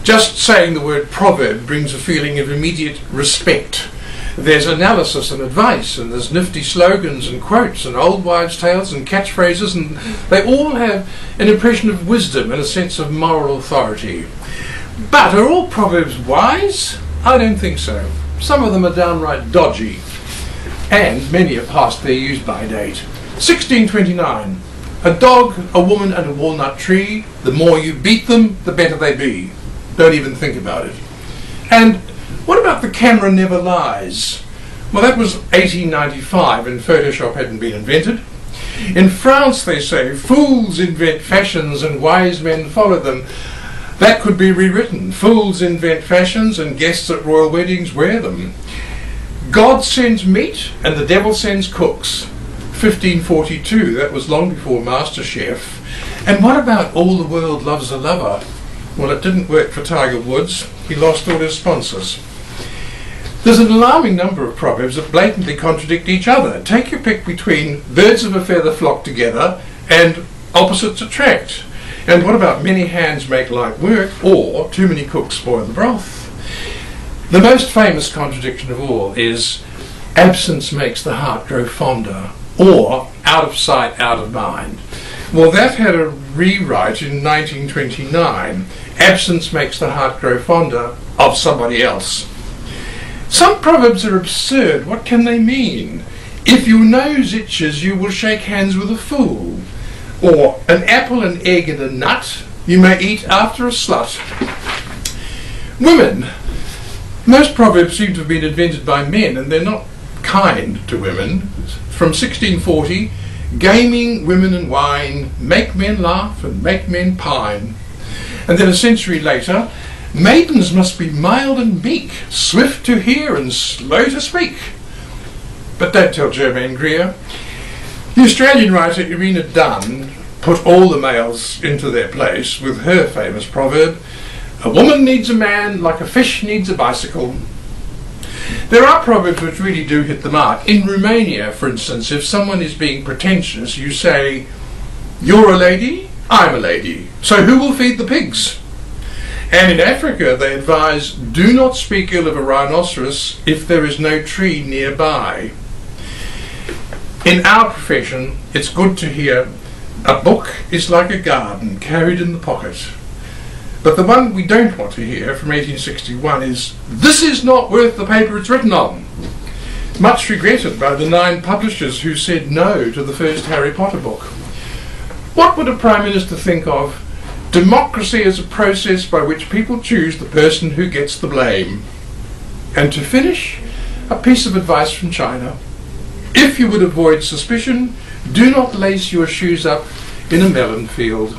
Just saying the word proverb brings a feeling of immediate respect. There's analysis and advice, and there's nifty slogans and quotes and old wives' tales and catchphrases, and they all have an impression of wisdom and a sense of moral authority. But are all proverbs wise? I don't think so. Some of them are downright dodgy, and many are past their use-by date. 1629. A dog, a woman and a walnut tree, the more you beat them, the better they be. Don't even think about it. And what about the camera never lies? Well, that was 1895 and Photoshop hadn't been invented. In France, they say, fools invent fashions and wise men follow them. That could be rewritten. Fools invent fashions and guests at royal weddings wear them. God sends meat and the devil sends cooks. 1542, that was long before MasterChef. And what about All the World Loves a Lover? Well, it didn't work for Tiger Woods. He lost all his sponsors. There's an alarming number of proverbs that blatantly contradict each other. Take your pick between birds of a feather flock together and opposites attract. And what about many hands make light work, or too many cooks spoil the broth? The most famous contradiction of all is absence makes the heart grow fonder, or out of sight, out of mind. Well, that had a rewrite in 1929. Absence makes the heart grow fonder of somebody else. Some proverbs are absurd. What can they mean? If your nose itches, you will shake hands with a fool. Or an apple, an egg and a nut you may eat after a slut. Women. Most proverbs seem to have been invented by men, and they're not kind to women. From 1640, gaming, women and wine, make men laugh and make men pine. And then a century later, maidens must be mild and meek, swift to hear and slow to speak. But don't tell Germaine Greer. The Australian writer Irina Dunn put all the males into their place with her famous proverb, a woman needs a man like a fish needs a bicycle. There are proverbs which really do hit the mark. In Romania, for instance, if someone is being pretentious, you say, you're a lady, I'm a lady, so who will feed the pigs? And in Africa, they advise, do not speak ill of a rhinoceros if there is no tree nearby. In our profession, it's good to hear, a book is like a garden carried in the pocket. But the one we don't want to hear from 1861 is, this is not worth the paper it's written on. Much regretted by the 9 publishers who said no to the first Harry Potter book. What would a Prime Minister think of democracy as a process by which people choose the person who gets the blame? And to finish, a piece of advice from China. If you would avoid suspicion, do not lace your shoes up in a melon field.